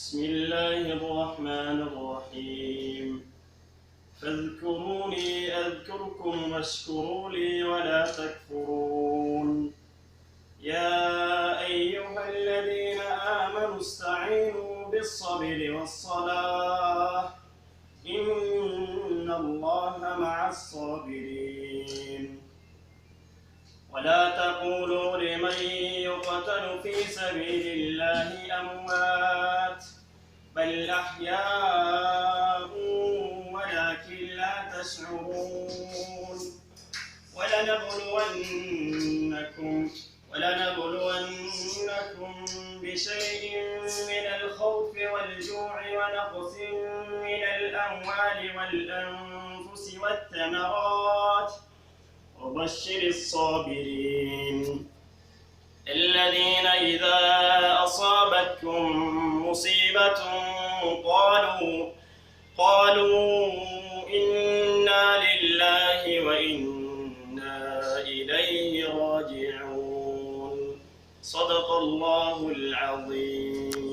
بسم الله الرحمن الرحيم فاذكروني أذكركم واشكروا لي ولا تكفرون يا أيها الذين آمنوا استعينوا بالصبر والصلاة إن الله مع الصابرين ولا تقولوا لمن يقتل في سبيل الله أموات بل أحياء ولكن لا تشعرون ولنبلونكم بشيء من الخوف والجوع ونقص من الأموال والأنفس والثمرات وبشر الصابرين الذين إذا أصابتهم مصيبة قالوا إنا لله وإنا إليه راجعون صدق الله العظيم.